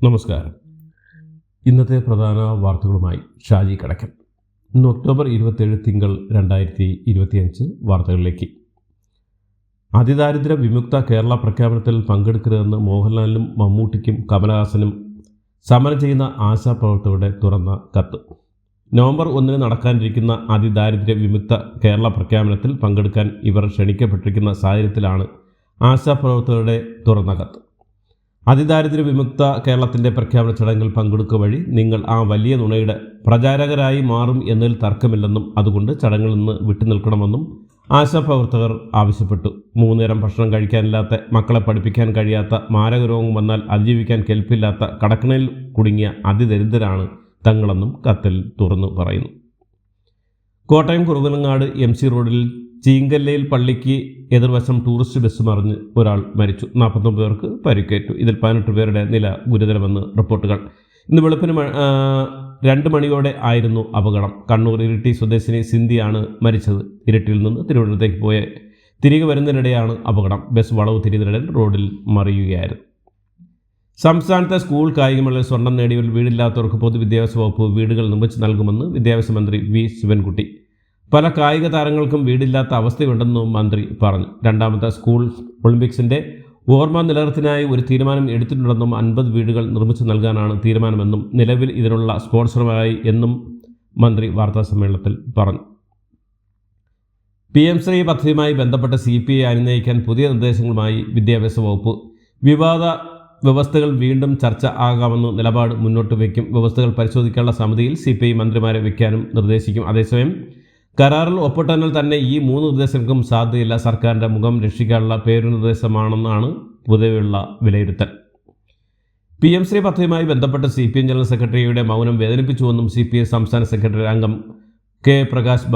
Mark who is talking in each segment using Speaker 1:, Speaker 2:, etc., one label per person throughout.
Speaker 1: നമസ്കാരം. ഇന്നത്തെ പ്രധാന വാർത്തകളുമായി ഷാജി കടക്കൽ. ഇന്ന് ഒക്ടോബർ 27 തിങ്കൾ 2025 വാർത്തകളിലേക്ക്. അതിദാരിദ്ര്യ വിമുക്ത കേരള പ്രഖ്യാപനത്തിൽ പങ്കെടുക്കരുതെന്ന് മോഹൻലാലിനും മമ്മൂട്ടിക്കും കമലഹാസനും സമരം ചെയ്യുന്ന ആശാപ്രവർത്തകരുടെ തുറന്ന കത്ത്. നവംബർ 1 നടക്കാനിരിക്കുന്ന അതിദാരിദ്ര്യ വിമുക്ത കേരള പ്രഖ്യാപനത്തിൽ പങ്കെടുക്കാൻ ഇവർ ക്ഷണിക്കപ്പെട്ടിരിക്കുന്ന സാഹചര്യത്തിലാണ് ആശാപ്രവർത്തകരുടെ തുറന്ന കത്ത്. അതിദാരിദ്ര്യ വിമുക്ത കേരളത്തിൻ്റെ പ്രഖ്യാപന ചടങ്ങിൽ പങ്കെടുക്കുക വഴി നിങ്ങൾ ആ വലിയ നുണയുടെ പ്രചാരകരായി മാറും എന്നതിൽ തർക്കമില്ലെന്നും അതുകൊണ്ട് ചടങ്ങിൽ നിന്ന് വിട്ടുനിൽക്കണമെന്നും ആശാപ്രവർത്തകർ ആവശ്യപ്പെട്ടു. 3 നേരം ഭക്ഷണം കഴിക്കാനില്ലാത്ത, മക്കളെ പഠിപ്പിക്കാൻ കഴിയാത്ത, മാരക രോഗം വന്നാൽ അതിജീവിക്കാൻ കെൽപ്പില്ലാത്ത, കടക്കണയിൽ കുടുങ്ങിയ അതിദരിദ്രരാണ് തങ്ങളെന്നും കത്തിൽ തുറന്നു പറയുന്നു. കോട്ടയം കുറുവനങ്ങാട് MC റോഡിൽ ചീങ്കല്ലയിൽ പള്ളിക്ക് എതിർവശം ടൂറിസ്റ്റ് ബസ് മറിഞ്ഞ് ഒരാൾ മരിച്ചു. 49 പേർക്ക് പരിക്കേറ്റു. ഇതിൽ 18 പേരുടെ നില ഗുരുതരമെന്ന് റിപ്പോർട്ടുകൾ. ഇന്ന് വെളുപ്പിന് 2 മണിയോടെ ആയിരുന്നു അപകടം. കണ്ണൂർ ഇരിട്ടി സ്വദേശിനി സിന്ധിയാണ് മരിച്ചത്. ഇരിട്ടിയിൽ നിന്ന് തിരുവനന്തപുരത്തേക്ക് തിരികെ വരുന്നതിനിടെയാണ് അപകടം. ബസ് വളവ് തിരിയുന്നതിനിടയിൽ റോഡിൽ മറിയുകയായിരുന്നു. സംസ്ഥാനത്തെ സ്കൂൾ കായികമേളയിൽ സ്വർണം നേടിയവരിൽ വീടില്ലാത്തവർക്ക് പൊതുവിദ്യാഭ്യാസ വകുപ്പ് വീടുകൾ നിർമ്മിച്ച് നൽകുമെന്ന് വിദ്യാഭ്യാസ മന്ത്രി വി ശിവൻകുട്ടി. പല കായിക താരങ്ങൾക്കും വീടില്ലാത്ത അവസ്ഥയുണ്ടെന്നും മന്ത്രി പറഞ്ഞു. 2ാമത്തെ സ്കൂൾ ഒളിമ്പിക്സിൻ്റെ ഓർമ്മ നിലനിർത്തലിനായി ഒരു തീരുമാനം എടുത്തിട്ടുണ്ടെന്നും 50 വീടുകൾ നിർമ്മിച്ചു നൽകാനാണ് തീരുമാനമെന്നും നിലവിൽ ഇതിനുള്ള സ്പോൺസറുമായി എന്നും മന്ത്രി വാർത്താസമ്മേളനത്തിൽ പറഞ്ഞു. PM ശ്രീ പദ്ധതിയുമായി ബന്ധപ്പെട്ട CPI അനുനയിക്കാൻ പുതിയ നിർദ്ദേശങ്ങളുമായി വിദ്യാഭ്യാസ വകുപ്പ്. വിവാദ വ്യവസ്ഥകൾ വീണ്ടും ചർച്ച ആകാമെന്ന് നിലപാട് മുന്നോട്ട് വയ്ക്കും. വ്യവസ്ഥകൾ പരിശോധിക്കാനുള്ള സമിതിയിൽ CPI മന്ത്രിമാരെ വയ്ക്കാനും നിർദ്ദേശിക്കും. അതേസമയം കരാറിൽ ഒപ്പിട്ടതിനാൽ തന്നെ ഈ 3 നിർദ്ദേശങ്ങൾക്കും സാധ്യതയില്ല. സർക്കാരിൻ്റെ മുഖം രക്ഷിക്കാനുള്ള പേരുനിർദ്ദേശമാണെന്നാണ് പൊതുവെയുള്ള വിലയിരുത്തൽ. PM ശ്രീ പദ്ധതിയുമായി ബന്ധപ്പെട്ട് CPM ജനറൽ സെക്രട്ടറിയുടെ മൗനം വേദനിപ്പിച്ചുവെന്നും CPI സംസ്ഥാന സെക്രട്ടറി അംഗം K പ്രകാശ്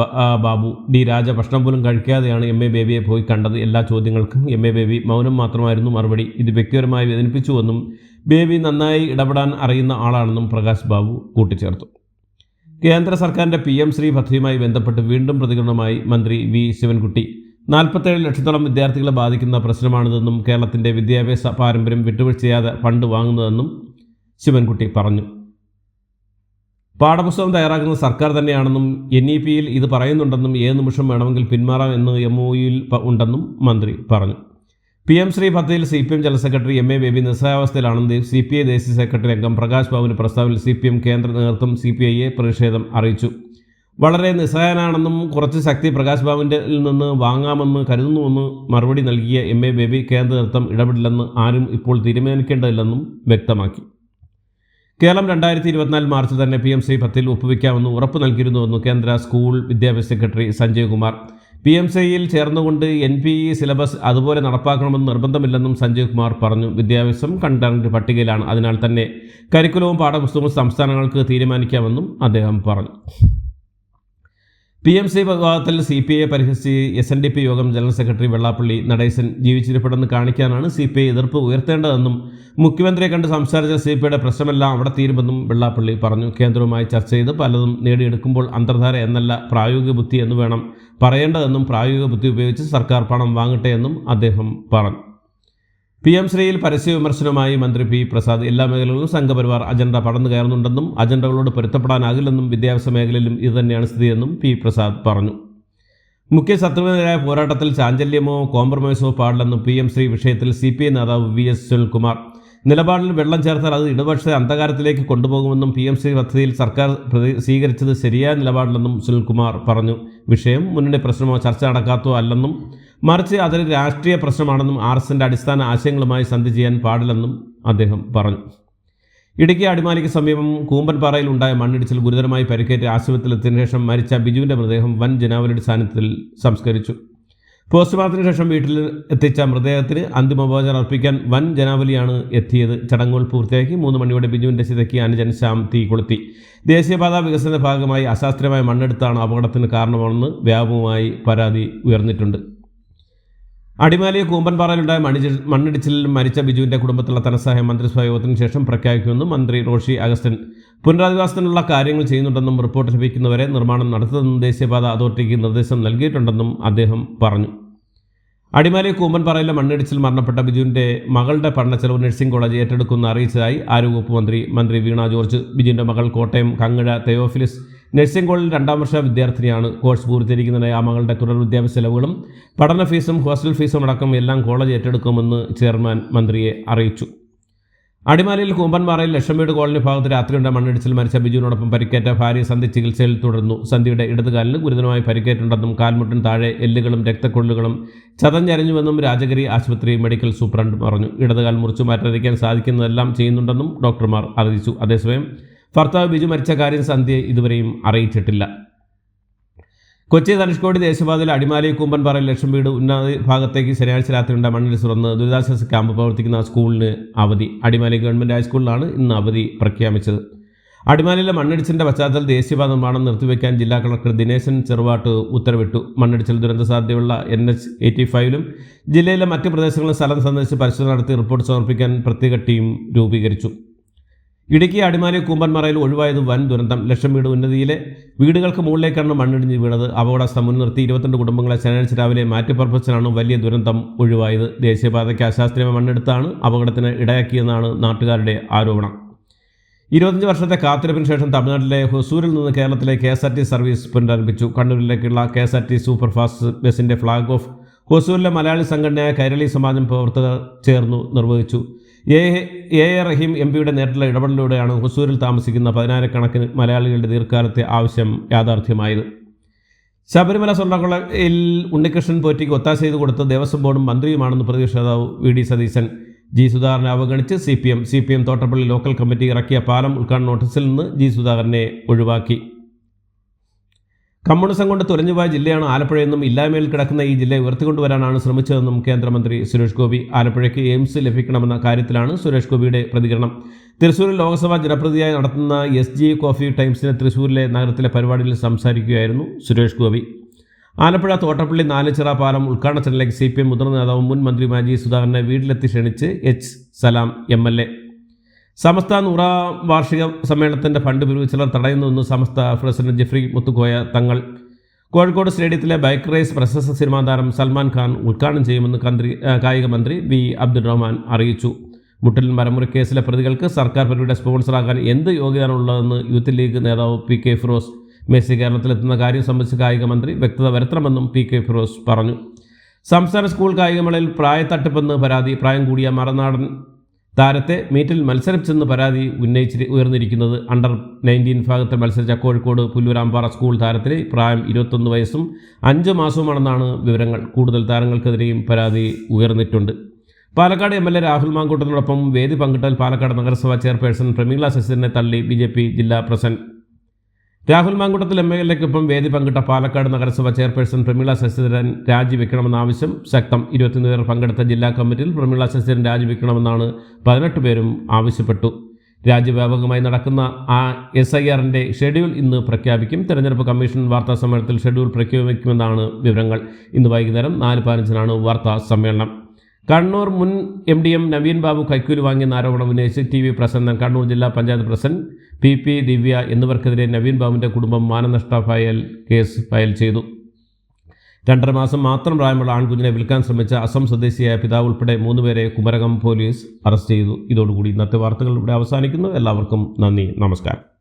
Speaker 1: ബാബു D രാജ ഭക്ഷണം പോലും കഴിക്കാതെയാണ് MA ബേബിയെ പോയി കണ്ടത്. എല്ലാ ചോദ്യങ്ങൾക്കും MA ബേബി മൗനം മാത്രമായിരുന്നു മറുപടി. ഇത് വ്യക്തിപരമായി വേദനിപ്പിച്ചുവെന്നും ബേബി നന്നായി ഇടപെടാൻ അറിയുന്ന ആളാണെന്നും പ്രകാശ് ബാബു കൂട്ടിച്ചേർത്തു. കേന്ദ്ര സർക്കാരിൻ്റെ PM ശ്രീ പദ്ധതിയുമായി ബന്ധപ്പെട്ട് വീണ്ടും പ്രതികരണമായി മന്ത്രി വി ശിവൻകുട്ടി. 47 ലക്ഷത്തോളം വിദ്യാർത്ഥികളെ ബാധിക്കുന്ന പ്രശ്നമാണിതെന്നും കേരളത്തിൻ്റെ വിദ്യാഭ്യാസ പാരമ്പര്യം വിട്ടുവീഴ്ച ചെയ്യാതെ ഫണ്ട് വാങ്ങുന്നതെന്നും ശിവൻകുട്ടി പറഞ്ഞു. പാഠപുസ്തകം തയ്യാറാക്കുന്ന സർക്കാർ തന്നെയാണെന്നും NEP-യിൽ ഇത് പറയുന്നുണ്ടെന്നും ഏത് നിമിഷം വേണമെങ്കിൽ പിന്മാറാം എന്ന് MOU-യിൽ ഉണ്ടെന്നും മന്ത്രി പറഞ്ഞു. PM ശ്രീ പദ്ധതിയിൽ CPM general secretary MA Baby നിസ്സഹായാവസ്ഥയിലാണെന്ന് CPI ദേശീയ സെക്രട്ടറി അംഗം പ്രകാശ് ബാബുവിൻ്റെ പ്രസ്താവനയിൽ CPM കേന്ദ്ര നേതൃത്വം CPIയെ പ്രതിഷേധം അറിയിച്ചു. വളരെ നിസ്സഹായനാണെന്നും കുറച്ച് ശക്തി പ്രകാശ് ബാബുവിൻ്റെ നിന്ന് വാങ്ങാമെന്ന് കരുതുന്നുവെന്ന് മറുപടി നൽകിയ MA ബേബി കേന്ദ്ര നേതൃത്വം ഇടപെടില്ലെന്ന് ആരും ഇപ്പോൾ തീരുമാനിക്കേണ്ടതില്ലെന്നും വ്യക്തമാക്കി. കേരളം 2024 മാർച്ചിൽ തന്നെ PM ശ്രീ പദ്ധതിയിൽ ഒപ്പുവെക്കാമെന്ന് ഉറപ്പ് നൽകിയിരുന്നുവെന്ന് കേന്ദ്ര സ്കൂൾ വിദ്യാഭ്യാസ സെക്രട്ടറി സഞ്ജയ് കുമാർ. PM ശ്രീയിൽ ചേർന്നുകൊണ്ട് NPE സിലബസ് അതുപോലെ നടപ്പാക്കണമെന്ന് നിർബന്ധമില്ലെന്നും സഞ്ജയ് കുമാർ പറഞ്ഞു. വിദ്യാഭ്യാസം കണ്ടന്റ് പട്ടികയിലാണ്, അതിനാൽ തന്നെ കരിക്കുലവും പാഠപുസ്തകവും സംസ്ഥാനങ്ങൾക്ക് തീരുമാനിക്കാമെന്നും അദ്ദേഹം പറഞ്ഞു. PM ശ്രീ വിവാദത്തിൽ CPIയെ പരിഹസിച്ച് SNDP യോഗം ജനറൽ സെക്രട്ടറി വെള്ളാപ്പള്ളി നടേശൻ ജീവിച്ചിരിപ്പുണ്ടെന്ന് കാണിക്കാനാണ് CPI എതിർപ്പ് ഉയർത്തേണ്ടതെന്നും മുഖ്യമന്ത്രിയെ കണ്ട് സംസാരിച്ച CPIയുടെ പ്രശ്നമെല്ലാം അവിടെ തീരുമെന്നും വെള്ളാപ്പള്ളി പറഞ്ഞു. കേന്ദ്രവുമായി ചർച്ച ചെയ്ത് പലതും നേടിയെടുക്കുമ്പോൾ അന്തർധാര എന്നല്ല പ്രായോഗിക ബുദ്ധി എന്ന് വേണം പറയേണ്ടതെന്നും പ്രായോഗിക ബുദ്ധി ഉപയോഗിച്ച് സർക്കാർ പണം വാങ്ങട്ടെ എന്നും അദ്ദേഹം പറഞ്ഞു. PM ശ്രീയിൽ പരസ്യ വിമർശനവുമായി മന്ത്രി P പ്രസാദ്. എല്ലാ മേഖലകളിലും സംഘപരിവാർ അജണ്ട പടർന്നു കയറുന്നുണ്ടെന്നും അജണ്ടകളോട് പൊരുത്തപ്പെടാനാകില്ലെന്നും വിദ്യാഭ്യാസ മേഖലയിലും ഇതുതന്നെയാണ് സ്ഥിതിയെന്നും P പ്രസാദ് പറഞ്ഞു. മുഖ്യ ശത്രുവിനെതിരായ പോരാട്ടത്തിൽ ചാഞ്ചല്യമോ കോംപ്രമൈസോ പാടില്ലെന്നും PM ശ്രീ വിഷയത്തിൽ CPI നേതാവ് VS സുനിൽകുമാർ. നിലപാടിൽ വെള്ളം ചേർത്താൽ അത് ഇടതുപക്ഷ അന്ധകാരത്തിലേക്ക് കൊണ്ടുപോകുമെന്നും PM ശ്രീ പദ്ധതിയിൽ സർക്കാർ സ്വീകരിച്ചത് ശരിയായ നിലപാടില്ലെന്നും സുനിൽകുമാർ പറഞ്ഞു. വിഷയം മുന്നണി പ്രശ്നമോ ചർച്ച നടക്കാത്തോ അല്ലെന്നും മറിച്ച് അതൊരു രാഷ്ട്രീയ പ്രശ്നമാണെന്നും RSന്റെ അടിസ്ഥാന ആശയങ്ങളുമായി സന്ധി ചെയ്യാൻ പാടില്ലെന്നും അദ്ദേഹം പറഞ്ഞു. ഇടുക്കി അടിമാലിക്ക് സമീപം കൂമ്പൻപാറയിൽ ഉണ്ടായ മണ്ണിടിച്ചിൽ ഗുരുതരമായി പരിക്കേറ്റ് ആശുപത്രിയിലെത്തിയതിനു ശേഷം മരിച്ച ബിജുവിൻ്റെ മൃതദേഹം വൻ ജനാവലിയുടെ സാന്നിധ്യത്തിൽ സംസ്കരിച്ചു. പോസ്റ്റ്മോർട്ടത്തിന് ശേഷം വീട്ടിൽ എത്തിച്ച മൃതദേഹത്തിന് അന്തിമോപചാരം അർപ്പിക്കാൻ വൻ ജനാവലിയാണ് എത്തിയത്. ചടങ്ങുകൾ പൂർത്തിയാക്കി 3 മണിയോടെ ബിജുവിൻ്റെ ചിതയ്ക്ക് അനുജൻ ശ്യാം തീ കൊളുത്തി. ദേശീയപാത വികസനത്തിന്റെ ഭാഗമായി അശാസ്ത്രീയമായ മണ്ണെടുത്താണ് അപകടത്തിന് കാരണമാണെന്ന് വ്യാപകമായി പരാതി ഉയർന്നിട്ടുണ്ട്. അടിമാലി കൂമ്പൻപാറയിലുണ്ടായ മണ്ണിടിച്ചിലിൽ മരിച്ച ബിജുവിൻ്റെ കുടുംബത്തിലുള്ള ധനസഹായം മന്ത്രിസഭാ യോഗത്തിന് ശേഷം പ്രഖ്യാപിക്കുമെന്നും മന്ത്രി റോഷി അഗസ്റ്റിൻ പുനരധിവാസത്തിനുള്ള കാര്യങ്ങൾ ചെയ്യുന്നുണ്ടെന്നും റിപ്പോർട്ട് ലഭിക്കുന്നവരെ നിർമ്മാണം നടത്തുന്നതെന്നും ദേശീയപാത അതോറിറ്റിക്ക് നിർദ്ദേശം നൽകിയിട്ടുണ്ടെന്നും അദ്ദേഹം പറഞ്ഞു. അടിമാലി കൂമ്പൻപാറയിലെ മണ്ണിടിച്ചിൽ മരണപ്പെട്ട ബിജുവിൻ്റെ മകളുടെ പഠനച്ചെലവ് നഴ്സിംഗ് കോളേജ് ഏറ്റെടുക്കുമെന്ന് അറിയിച്ചതായി ആരോഗ്യവകുപ്പ് മന്ത്രി വീണ ജോർജ്. ബിജുവിൻ്റെ മകൾ കോട്ടയം കങ്ങഴ തെയോഫിലിസ് നഴ്സിംഗ് കോളേജിൽ 2ാം വർഷ വിദ്യാർത്ഥിനിയാണ്. കോഴ്സ് പൂർത്തീകരിക്കുന്നതിനായി ആ മകളുടെ തുടർ വിദ്യാഭ്യാസ ചെലവുകളും പഠന ഫീസും ഹോസ്റ്റൽ ഫീസും അടക്കം എല്ലാം കോളേജ് ഏറ്റെടുക്കുമെന്ന് ചെയർമാൻ മന്ത്രിയെ അറിയിച്ചു. അടിമാലിയിൽ കൂമ്പൻപാറയിൽ ലക്ഷംവീട് കോളനി ഭാഗത്ത് രാത്രിയുണ്ട മണ്ണിടിച്ചിൽ മരിച്ച ബിജുവിനോടൊപ്പം പരിക്കേറ്റ ഭാര്യ സന്ധി ചികിത്സയിൽ തുടർന്നു. സന്ധിയുടെ ഇടതുകാലിന് ഗുരുതരമായി പരിക്കേറ്റുണ്ടെന്നും കാൽമുട്ടിന് താഴെ എല്ലുകളും രക്തക്കൊള്ളുകളും ചതഞ്ഞരഞ്ഞുവെന്നും രാജഗിരി ആശുപത്രി മെഡിക്കൽ സൂപ്രണ്ട് പറഞ്ഞു. ഇടതുകാൽ മുറിച്ചു മാറ്റാതിരിക്കാൻ സാധിക്കുന്നതെല്ലാം ചെയ്യുന്നുണ്ടെന്നും ഡോക്ടർമാർ അറിയിച്ചു. അതേസമയം ഭർത്താവ് ബിജു മരിച്ച കാര്യം സന്ധ്യയെ ഇതുവരെയും അറിയിച്ചിട്ടില്ല. കൊച്ചി ധനുഷ്കോടി ദേശീയപാതയിൽ അടിമാലി കൂമ്പൻപാറയിൽ ലക്ഷംവീട് ഉന്നത ഭാഗത്തേക്ക് ശനിയാഴ്ച രാത്രിയുണ്ട മണ്ണിടിച്ചിൽ തുടർന്ന് ദുരിതാശ്വാസ ക്യാമ്പ് പ്രവർത്തിക്കുന്ന സ്കൂളിന് അവധി. അടിമാലി ഗവൺമെൻറ് ഹൈസ്കൂളിലാണ് ഇന്ന് അവധി പ്രഖ്യാപിച്ചത്. അടിമാലിയിലെ മണ്ണിടിച്ചിലിൻ്റെ പശ്ചാത്തലത്തിൽ ദേശീയപാത നിർമ്മാണം നിർത്തിവെക്കാൻ ജില്ലാ കളക്ടർ ദിനേശൻ ചെറുവാട്ട് ഉത്തരവിട്ടു. മണ്ണിടിച്ചിൽ ദുരന്ത സാധ്യതയുള്ള NH 85-ലും ജില്ലയിലെ മറ്റ് പ്രദേശങ്ങളിലും സ്ഥലം സന്ദർശിച്ച് പരിശോധന നടത്തി റിപ്പോർട്ട് സമർപ്പിക്കാൻ പ്രത്യേക ടീം രൂപീകരിച്ചു. ഇടുക്കി അടിമാലി കൂമ്പൻപാറയിൽ ഒഴിവായത് വൻ ദുരന്തം. ലക്ഷംവീട് ഉന്നതിയിലെ വീടുകൾക്ക് മുകളിലേക്കാണ് മണ്ണിടിഞ്ഞ് വീണത്. അപകടാവസ്ഥ മുൻനിർത്തി 22 കുടുംബങ്ങളെ ശനിയാഴ്ച രാവിലെ മാറ്റിപ്പാർപ്പിച്ചാണ് വലിയ ദുരന്തം ഒഴിവായത്. ദേശീയപാതയ്ക്ക് അശാസ്ത്രീയമായ മണ്ണെടുത്താണ് അപകടത്തിന് ഇടയാക്കിയെന്നാണ് നാട്ടുകാരുടെ ആരോപണം. 25 വർഷത്തെ കാത്തിരിപ്പിന് ശേഷം തമിഴ്നാട്ടിലെ ഹൊസൂരിൽ നിന്ന് കേരളത്തിലെ KSRTC സർവീസ് പുനരാരംഭിച്ചു. കണ്ണൂരിലേക്കുള്ള KSRTC സൂപ്പർഫാസ്റ്റ് ബസിൻ്റെ ഫ്ലാഗ് ഓഫ് ഹൊസൂരിലെ മലയാളി സംഘടനയായ കൈരളി സമാജം പ്രവർത്തകർ ചേർന്നു നിർവഹിച്ചു. A റഹീം MPയുടെ നേരിട്ടുള്ള ഇടപെടലിലൂടെയാണ് ഹൊസൂരിൽ താമസിക്കുന്ന 10,000-കണക്കിന് മലയാളികളുടെ ദീർഘകാലത്തെ ആവശ്യം യാഥാർത്ഥ്യമായത്. ശബരിമല സ്വർണ്ണക്കൊള്ളയിൽ ഉണ്ണികൃഷ്ണൻ പോറ്റിക്ക് ഒത്താശ ചെയ്തു കൊടുത്ത ദേവസ്വം ബോർഡും മന്ത്രിയുമാണെന്ന് പ്രതിപക്ഷ നേതാവ് VD സതീശൻ. സുധാകരനെ അവഗണിച്ച് CPM തോട്ടപ്പള്ളി ലോക്കൽ കമ്മിറ്റി ഇറക്കിയ പാലം ഉദ്ഘാടന നോട്ടീസിൽ നിന്ന് സുധാകരനെ ഒഴിവാക്കി. കമ്മ്യൂണിസം കൊണ്ട് തുലഞ്ഞുപോയ ജില്ലയാണ് ആലപ്പുഴയെന്നും ഇല്ലായ്മയിൽ കിടക്കുന്ന ഈ ജില്ലയെ ഉയർത്തിക്കൊണ്ടുവരാനാണ് ശ്രമിച്ചതെന്നും കേന്ദ്രമന്ത്രി സുരേഷ് ഗോപി. ആലപ്പുഴയ്ക്ക് എയിംസ് ലഭിക്കണമെന്ന കാര്യത്തിലാണ് സുരേഷ് ഗോപിയുടെ പ്രതികരണം. തൃശ്ശൂരിൽ ലോക്സഭാ ജനപ്രതിനിധിയായി നടത്തുന്ന SG കോഫി ടൈംസിന് തൃശ്ശൂരിലെ നഗരത്തിലെ പരിപാടിയിൽ സംസാരിക്കുകയായിരുന്നു സുരേഷ് ഗോപി. ആലപ്പുഴ തോട്ടപ്പള്ളി നാലുചിറ പാലം ഉദ്ഘാടന ചടങ്ങിലേക്ക് CPM മുതിർന്ന നേതാവും മുൻ മന്ത്രിയുമായ സുധാകരനെ വീട്ടിലെത്തി ക്ഷണിച്ച് H സലാം MLA. സമസ്ത 100ാം വാർഷിക സമ്മേളനത്തിൻ്റെ ഫണ്ട് പിരിവ് ചിലർ തടയുന്നുവെന്ന് സമസ്ത പ്രസിഡന്റ് ജെഫ്രി മുത്തുക്കോയ തങ്ങൾ. കോഴിക്കോട് സ്റ്റേഡിയത്തിലെ ബൈക്ക് റേസ് പ്രശസ്ത സിനിമാ താരം സൽമാൻ ഖാൻ ഉദ്ഘാടനം ചെയ്യുമെന്ന് കായിക മന്ത്രി V അബ്ദുറഹ്മാൻ അറിയിച്ചു. മുട്ടൽ മരമുറി കേസിലെ പ്രതികൾക്ക് സർക്കാർ പരിപാടിയുടെ സ്പോൺസറാകാൻ എന്ത് യോഗ്യതയാണുള്ളതെന്ന് യൂത്ത് ലീഗ് നേതാവ് PK ഫിറോസ്. മെസ്സി കേരളത്തിലെത്തുന്ന കാര്യം സംബന്ധിച്ച് കായിക മന്ത്രി വ്യക്തത വരുത്തണമെന്നും PK ഫിറോസ് പറഞ്ഞു. സംസ്ഥാന സ്കൂൾ കായികമേളയിൽ പ്രായത്തട്ടിപ്പെന്ന് പരാതി. പ്രായം കൂടിയ മറുനാടൻ താരത്തെ മീറ്റിൽ മത്സരിച്ചെന്ന് പരാതി ഉയർന്നിരിക്കുന്നത്. അണ്ടർ-19 വിഭാഗത്തിൽ മത്സരിച്ച കോഴിക്കോട് പുല്ലൂരാമ്പാറ സ്കൂൾ താരത്തിന് പ്രായം 21 വയസ്സും 5 മാസവുമാണെന്നാണ് വിവരങ്ങൾ. കൂടുതൽ താരങ്ങൾക്കെതിരെയും പരാതി ഉയർന്നിട്ടുണ്ട്. പാലക്കാട് MLA രാഹുൽ മാങ്കൂട്ടത്തിനോടൊപ്പം വേദി പങ്കിട്ടാൽ പാലക്കാട് നഗരസഭാ ചെയർപേഴ്സൺ പ്രമീള ശശിധരനെ തള്ളി BJP ജില്ലാ പ്രസിഡന്റ്. രാഹുൽ മാങ്കൂട്ടത്തിൽ MLAക്കൊപ്പം വേദി പങ്കിട്ട പാലക്കാട് നഗരസഭ ചെയർപേഴ്സൺ പ്രമീള ശശിധരൻ രാജിവെക്കണമെന്ന ആവശ്യം ശക്തം. 21 പേർ പങ്കെടുത്ത ജില്ലാ കമ്മിറ്റിയിൽ പ്രമീള ശശിധരൻ രാജിവെക്കണമെന്നാണ് 18 പേരും ആവശ്യപ്പെട്ടു. രാജ്യവ്യാപകമായി നടക്കുന്ന SIRന്റെ ഷെഡ്യൂൾ ഇന്ന് പ്രഖ്യാപിക്കും. തെരഞ്ഞെടുപ്പ് കമ്മീഷൻ വാർത്താ സമ്മേളനത്തിൽ ഷെഡ്യൂൾ പ്രഖ്യാപിക്കുമെന്നാണ് വിവരങ്ങൾ. ഇന്ന് വൈകുന്നേരം 4:15-നാണ് വാർത്താ സമ്മേളനം. കണ്ണൂർ മുൻ MDM നവീൻ ബാബു കൈക്കൂലി വാങ്ങിയെന്ന ആരോപണം ഉന്നയിച്ച് TV പ്രസന്നൻ കണ്ണൂർ ജില്ലാ പഞ്ചായത്ത് പ്രസിഡന്റ് PP ദിവ്യ എന്നിവർക്കെതിരെ നവീൻ ബാബുവിൻ്റെ കുടുംബം മാനനഷ്ട കേസ് ഫയൽ ചെയ്തു. 2.5 മാസം മാത്രം പ്രായമുള്ള ആൺകുഞ്ഞിനെ വിൽക്കാൻ ശ്രമിച്ച അസം സ്വദേശിയായ പിതാവ് ഉൾപ്പെടെ 3 പേരെ കുമരകം പോലീസ് അറസ്റ്റ് ചെയ്തു. ഇതോടുകൂടി ഇന്നത്തെ വാർത്തകൾ ഇവിടെ അവസാനിക്കുന്നു. എല്ലാവർക്കും നന്ദി, നമസ്കാരം.